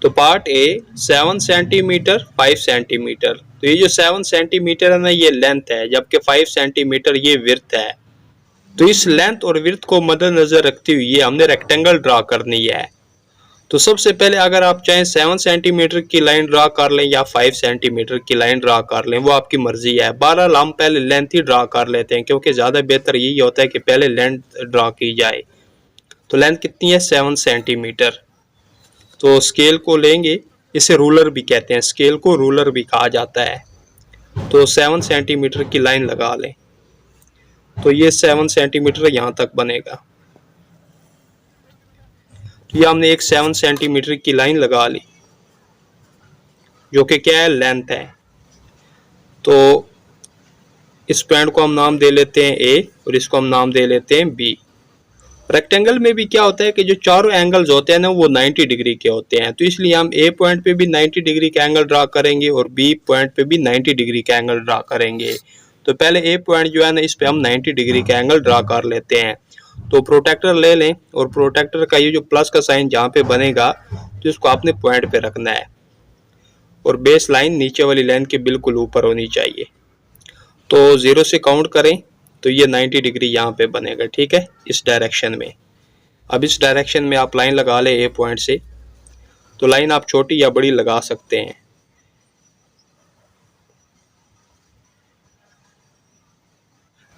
तो पार्ट ए 7 सेंटीमीटर 5 सेंटीमीटर। तो ये जो 7 सेंटीमीटर है ना ये लेंथ है, जबकि 5 सेंटीमीटर ये विड्थ है। तो इस लेंथ और विड्थ को मद्देनजर रखते हुए हमने रेक्टेंगल ड्रा करनी है। तो सबसे पहले अगर आप चाहें 7 सेंटीमीटर की लाइन ड्रा कर लें या 5 सेंटीमीटर की लाइन ड्रा कर लें, वो आपकी मर्जी है। बहरहाल हम पहले लेंथ ही ड्रा कर लेते हैं क्योंकि ज़्यादा बेहतर यही होता है कि पहले लेंथ ड्रा की जाए। तो लेंथ कितनी है, 7 सेंटीमीटर। तो स्केल को लेंगे, इसे रूलर भी कहते हैं, स्केल को रूलर भी कहा जाता है। तो 7 सेंटीमीटर की लाइन लगा लें। तो ये 7 सेंटीमीटर यहाँ तक बनेगा। तो ये हमने एक 7 सेंटीमीटर की लाइन लगा ली जो कि क्या है, लेंथ है। तो इस पॉइंट को हम नाम दे लेते हैं ए और इसको हम नाम दे लेते हैं बी। रेक्टेंगल में भी क्या होता है कि जो चारों एंगल्स होते हैं ना वो 90 डिग्री के होते हैं, तो इसलिए हम ए पॉइंट पे भी 90 डिग्री का एंगल ड्रा करेंगे और बी पॉइंट पे भी 90 डिग्री का एंगल ड्रा करेंगे। तो पहले ए पॉइंट जो है ना इस पे हम 90 डिग्री का एंगल ड्रा कर लेते हैं। तो प्रोटेक्टर ले लें और प्रोटेक्टर का ये जो प्लस का साइन जहाँ पे बनेगा तो इसको आपने पॉइंट पे रखना है और बेस लाइन नीचे वाली लाइन के बिल्कुल ऊपर होनी चाहिए। तो 0 से काउंट करें तो ये 90 डिग्री यहाँ पे बनेगा, ठीक है, इस डायरेक्शन में। अब इस डायरेक्शन में आप लाइन लगा लें ए पॉइंट से, तो लाइन आप छोटी या बड़ी लगा सकते हैं।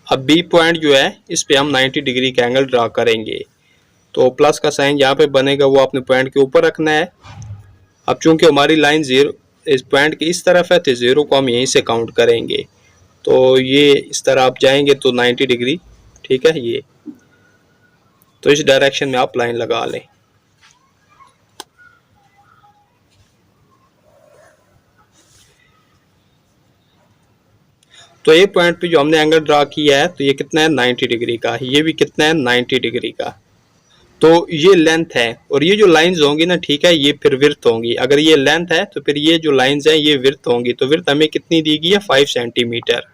अब बी पॉइंट जो है इस पे हम 90 डिग्री का एंगल ड्रा करेंगे। तो प्लस का साइन जहाँ पे बनेगा वो आपने पॉइंट के ऊपर रखना है। अब चूंकि हमारी लाइन 0 इस पॉइंट के इस तरफ है तो 0 को हम यहीं से काउंट करेंगे। तो ये इस तरह आप जाएंगे तो 90 डिग्री, ठीक है, ये तो इस डायरेक्शन में आप लाइन लगा लें। तो ए पॉइंट पे जो हमने एंगल ड्रा किया है तो ये कितना है 90 डिग्री का, ये भी कितना है 90 डिग्री का। तो ये लेंथ है और ये जो लाइंस होंगी ना, ठीक है, ये फिर विड्थ होंगी। अगर ये लेंथ है तो फिर ये जो लाइंस हैं ये विड्थ होंगी। तो विड्थ हमें कितनी दी गई है 5 सेंटीमीटर।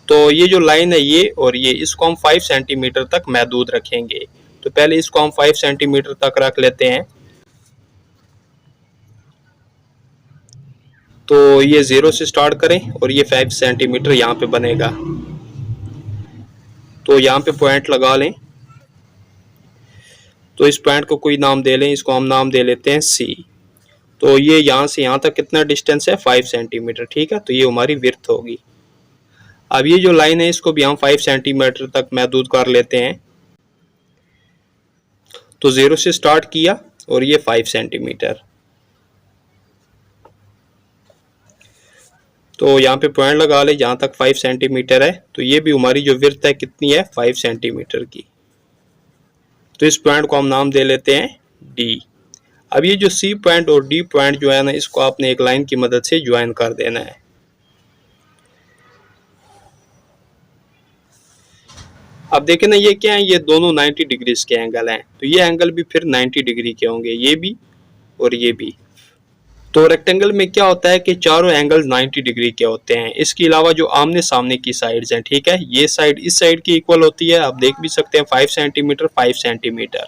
तो ये जो लाइन है ये और ये इसको हम 5 सेंटीमीटर तक महदूद रखेंगे। तो पहले इसको हम 5 सेंटीमीटर तक रख लेते हैं। तो ये 0 से स्टार्ट करें और ये 5 सेंटीमीटर यहाँ पे बनेगा। तो यहाँ पे पॉइंट लगा लें। तो इस पॉइंट को कोई नाम दे लें, इसको हम नाम दे लेते हैं सी। तो ये यहाँ से यहाँ तक कितना डिस्टेंस है 5 सेंटीमीटर, ठीक है, तो ये हमारी विड्थ होगी। अब ये जो लाइन है इसको भी हम 5 सेंटीमीटर तक महदूद कर लेते हैं। तो 0 से स्टार्ट किया और ये 5 सेंटीमीटर। तो यहाँ पे पॉइंट लगा ले जहाँ तक 5 सेंटीमीटर है। तो ये भी हमारी जो विड्थ है कितनी है 5 सेंटीमीटर की। तो इस पॉइंट को हम नाम दे लेते हैं डी। अब ये जो सी पॉइंट और डी पॉइंट जो है ना इसको आपने एक लाइन की मदद से ज्वाइन कर देना है। अब देखें ना ये क्या है, ये दोनों 90 डिग्री के एंगल हैं। तो ये एंगल भी फिर 90 डिग्री के होंगे, ये भी और ये भी। तो रेक्टेंगल में क्या होता है कि चारों एंगल्स 90 डिग्री के होते हैं। इसके अलावा जो आमने सामने की साइड्स हैं, ठीक है, ये साइड इस साइड की इक्वल होती है, आप देख भी सकते हैं 5 सेंटीमीटर 5 सेंटीमीटर।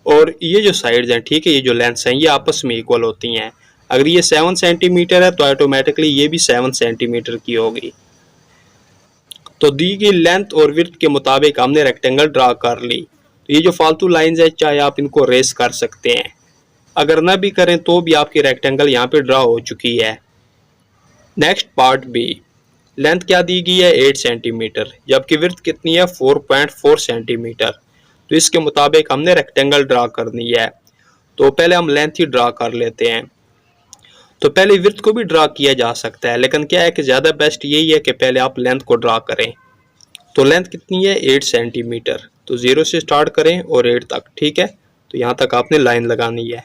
और ये जो साइड्स हैं, ठीक है, ये जो लेंथ्स हैं ये आपस में इक्वल होती हैं। अगर ये 7 सेंटीमीटर है तो ऑटोमेटिकली ये भी 7 सेंटीमीटर की होगी। तो दी गई लेंथ और विड्थ के मुताबिक हमने रेक्टेंगल ड्रा कर ली। तो ये जो फालतू लाइंस है चाहे आप इनको रेस कर सकते हैं, अगर ना भी करें तो भी आपकी रेक्टेंगल यहाँ पे ड्रा हो चुकी है। नेक्स्ट पार्ट बी, लेंथ क्या दी गई है 8 सेंटीमीटर, जबकि विड्थ कितनी है 4.4 सेंटीमीटर। तो इसके मुताबिक हमने रेक्टेंगल ड्रा करनी है। तो पहले हम लेंथ ही ड्रा कर लेते हैं। तो पहले विड्थ को भी ड्रा किया जा सकता है, लेकिन क्या है कि ज़्यादा बेस्ट यही है कि पहले आप लेंथ को ड्रा करें। तो लेंथ कितनी है 8 सेंटीमीटर। तो 0 से स्टार्ट करें और 8 तक, ठीक है, तो यहाँ तक आपने लाइन लगानी है।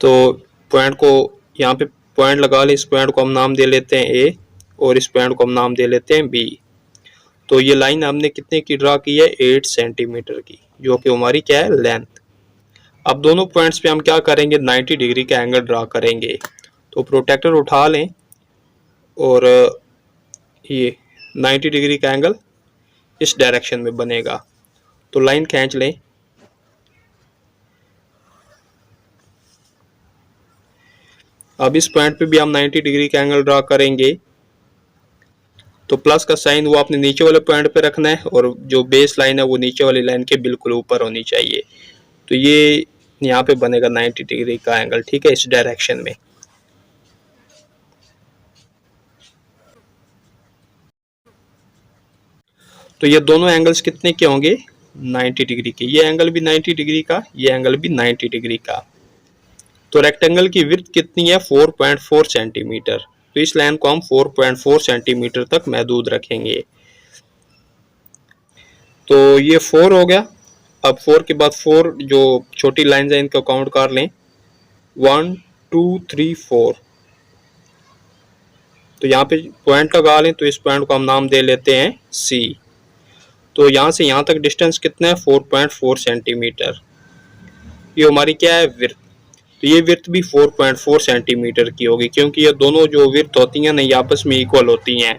तो पॉइंट को यहाँ पे पॉइंट लगा ले, इस पॉइंट को हम नाम दे लेते हैं ए और इस पॉइंट को हम नाम दे लेते हैं बी। तो ये लाइन हमने कितने की ड्रा की है 8 सेंटीमीटर की, जो कि हमारी क्या है लेंथ। अब दोनों पॉइंट्स पे हम क्या करेंगे 90 डिग्री का एंगल ड्रा करेंगे। तो प्रोटेक्टर उठा लें और ये 90 डिग्री का एंगल इस डायरेक्शन में बनेगा। तो लाइन खींच लें। अब इस पॉइंट पे भी हम 90 डिग्री का एंगल ड्रा करेंगे। तो प्लस का साइन वो आपने नीचे वाले पॉइंट पे रखना है और जो बेस लाइन है वो नीचे वाली लाइन के बिल्कुल ऊपर होनी चाहिए। तो ये यहाँ पे बनेगा 90 डिग्री का एंगल, ठीक है, इस डायरेक्शन में। तो ये दोनों एंगल्स कितने के होंगे 90 डिग्री के। ये एंगल भी 90 डिग्री का, ये एंगल भी 90 डिग्री का। तो रेक्टेंगल की विड्थ कितनी है 4.4 सेंटीमीटर। तो इस लाइन को हम 4.4 सेंटीमीटर तक महदूद रखेंगे। तो ये 4 हो गया। अब 4 के बाद 4 जो छोटी लाइन है इनको काउंट कर लें 1 2 3 4। तो यहाँ पे पॉइंट लगा लें। तो इस पॉइंट को हम नाम दे लेते हैं सी। तो यहाँ से यहाँ तक डिस्टेंस कितना है 4.4 सेंटीमीटर। ये हमारी क्या है विड्थ। तो ये विड्थ भी 4.4 सेंटीमीटर की होगी, क्योंकि ये दोनों जो विड्थ होती हैं ना ये आपस में इक्वल होती हैं।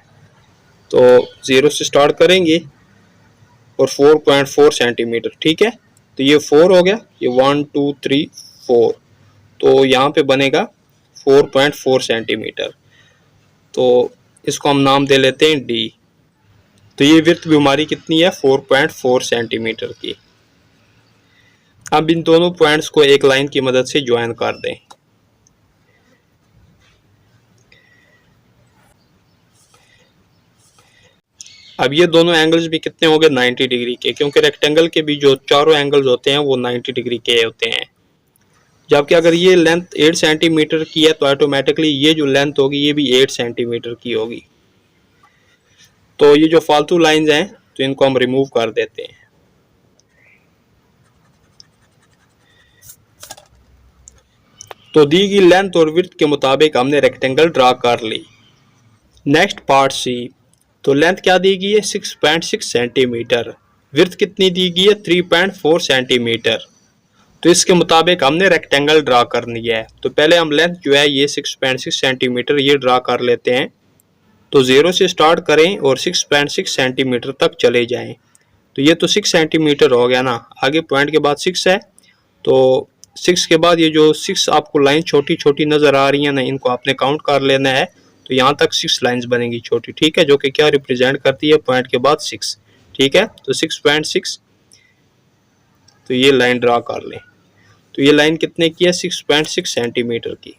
तो 0 से स्टार्ट करेंगे और 4.4 सेंटीमीटर, ठीक है। तो ये 4 हो गया, ये 1 2 3 4, तो यहाँ पे बनेगा 4.4 सेंटीमीटर। तो इसको हम नाम दे लेते हैं डी। तो ये विड्थ भी हमारी कितनी है 4.4 सेंटीमीटर की। अब इन दोनों पॉइंट्स को एक लाइन की मदद से ज्वाइन कर दें। अब ये दोनों एंगल्स भी कितने हो गए 90 डिग्री के, क्योंकि रेक्टेंगल के भी जो चारों एंगल्स होते हैं वो 90 डिग्री के होते हैं। जबकि अगर ये लेंथ 8 सेंटीमीटर की है तो ऑटोमेटिकली ये जो लेंथ होगी ये भी 8 सेंटीमीटर की होगी। तो ये जो फालतू लाइंस हैं तो इनको हम रिमूव कर देते हैं। तो दी गई लेंथ और विड्थ के मुताबिक हमने रेक्टेंगल ड्रा कर ली। नेक्स्ट पार्ट सी। तो लेंथ क्या दी गई है 6.6 सेंटीमीटर, विड्थ कितनी दी गई है 3.4 सेंटीमीटर। तो इसके मुताबिक हमने रेक्टेंगल ड्रा करनी है। तो पहले हम लेंथ जो है ये 6.6 सेंटीमीटर ये ड्रा कर लेते हैं। तो 0 से स्टार्ट करें और 6.6 सेंटीमीटर तक चले जाएं। तो ये तो 6 सेंटीमीटर हो गया ना, आगे पॉइंट के बाद 6 है, तो 6 के बाद ये जो 6 आपको लाइन छोटी छोटी नज़र आ रही है ना इनको आपने काउंट कर लेना है। तो यहाँ तक 6 लाइंस बनेंगी छोटी, ठीक है, जो कि क्या रिप्रेजेंट करती है पॉइंट के बाद 6, ठीक है। तो 6.6, तो ये लाइन ड्रा कर लें। तो ये लाइन कितने की है 6.6 सेंटीमीटर की।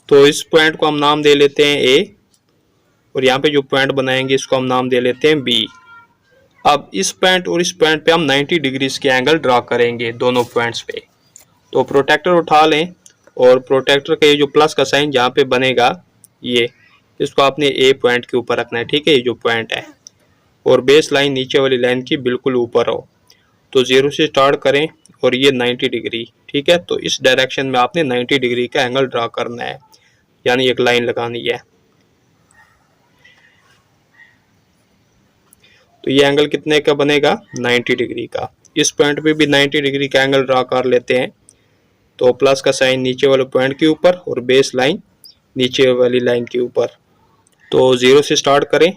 तो इस पॉइंट को हम नाम दे लेते हैं ए, और यहाँ पे जो पॉइंट बनाएंगे इसको हम नाम दे लेते हैं बी। अब इस पॉइंट और इस पॉइंट पे हम 90 डिग्रीज के एंगल ड्रा करेंगे दोनों पॉइंट्स पे। तो प्रोटेक्टर उठा लें और प्रोटेक्टर का ये जो प्लस का साइन जहाँ पे बनेगा ये, इसको आपने ए पॉइंट के ऊपर रखना है, ठीक है, ये जो पॉइंट है, और बेस लाइन नीचे वाली लाइन की बिल्कुल ऊपर हो। तो 0 से स्टार्ट करें और ये 90 डिग्री, ठीक है। तो इस डायरेक्शन में आपने 90 डिग्री का एंगल ड्रा करना है, यानी एक लाइन लगानी है। तो ये एंगल कितने का बनेगा 90 डिग्री का। इस पॉइंट पे भी 90 डिग्री का एंगल ड्रा कर लेते हैं। तो प्लस का साइन नीचे वाले पॉइंट के ऊपर और बेस लाइन नीचे वाली लाइन के ऊपर। तो 0 से स्टार्ट करें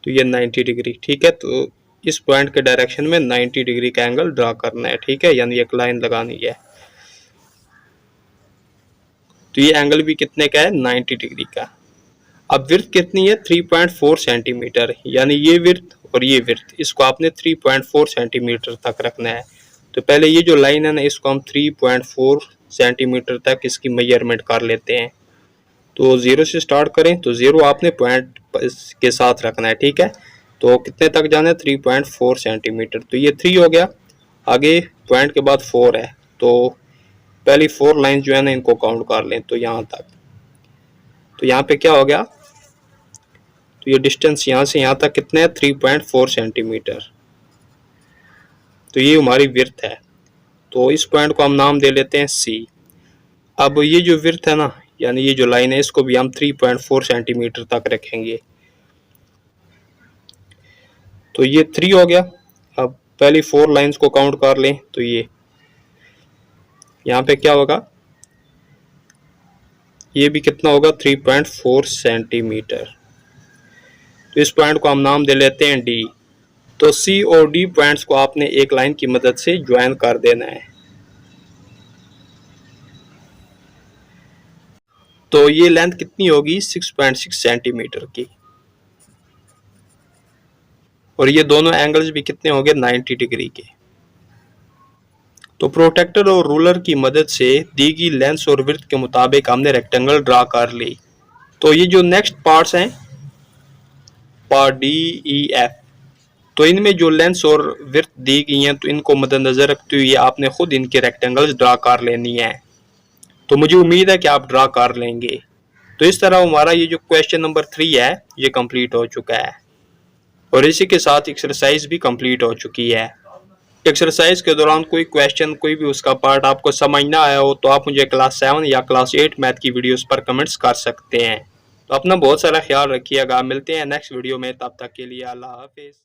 तो ये 90 डिग्री, ठीक है। तो इस पॉइंट के डायरेक्शन में 90 डिग्री का एंगल ड्रा करना है, ठीक है, यानी एक लाइन लगानी है। तो ये एंगल भी कितने का है 90 डिग्री का। अब विड्थ कितनी है 3.4 सेंटीमीटर, यानी ये विड्थ और ये विड्थ इसको आपने 3.4 सेंटीमीटर तक रखना है। तो पहले ये जो लाइन है ना इसको हम 3.4 सेंटीमीटर तक इसकी मेजरमेंट कर लेते हैं। तो 0 से स्टार्ट करें तो 0 आपने पॉइंट के साथ रखना है, ठीक है। तो कितने तक जाना है 3.4 सेंटीमीटर। तो ये 3 हो गया, आगे पॉइंट के बाद 4 है। तो पहली 4 लाइन जो है ना इनको काउंट कर लें तो यहाँ तक। तो यहाँ पे क्या हो गया, तो ये डिस्टेंस यहाँ से यहाँ तक कितना है 3.4 सेंटीमीटर। तो ये हमारी विड्थ है। तो इस पॉइंट को हम नाम दे लेते हैं सी। अब ये जो विड्थ है ना, यानी ये जो लाइन है इसको भी हम 3.4 सेंटीमीटर तक रखेंगे। तो ये 3 हो गया। अब पहली 4 लाइंस को काउंट कर लें तो ये यहाँ पे क्या होगा, ये भी कितना होगा 3.4 सेंटीमीटर। तो इस पॉइंट को हम नाम दे लेते हैं डी। तो सी और डी पॉइंट्स को आपने एक लाइन की मदद से ज्वाइन कर देना है। तो ये लेंथ कितनी होगी 6.6 सेंटीमीटर की, और ये दोनों एंगल्स भी कितने होंगे 90 डिग्री के। तो प्रोटेक्टर और रूलर की मदद से दी गई लेंथ और विड्थ के मुताबिक हमने रेक्टेंगल ड्रा कर ली। तो ये जो नेक्स्ट पार्ट्स हैं पार्ट डी ई एफ, तो इनमें जो लेंथ और विड्थ दी गई हैं तो इनको मद्देनजर रखते हुए आपने खुद इनके रेक्टेंगल्स ड्रा कर लेनी है। तो मुझे उम्मीद है कि आप ड्रा कर लेंगे। तो इस तरह हमारा ये जो क्वेश्चन नंबर 3 है ये कंप्लीट हो चुका है, और इसी के साथ एक्सरसाइज भी कंप्लीट हो चुकी है। एक्सरसाइज के दौरान कोई क्वेश्चन कोई भी उसका पार्ट आपको समझ ना आया हो तो आप मुझे क्लास 7 या क्लास 8 मैथ की वीडियोस पर कमेंट्स कर सकते हैं। तो अपना बहुत सारा ख्याल रखिएगा। मिलते हैं नेक्स्ट वीडियो में, तब तक के लिए अल्लाह हाफिज़।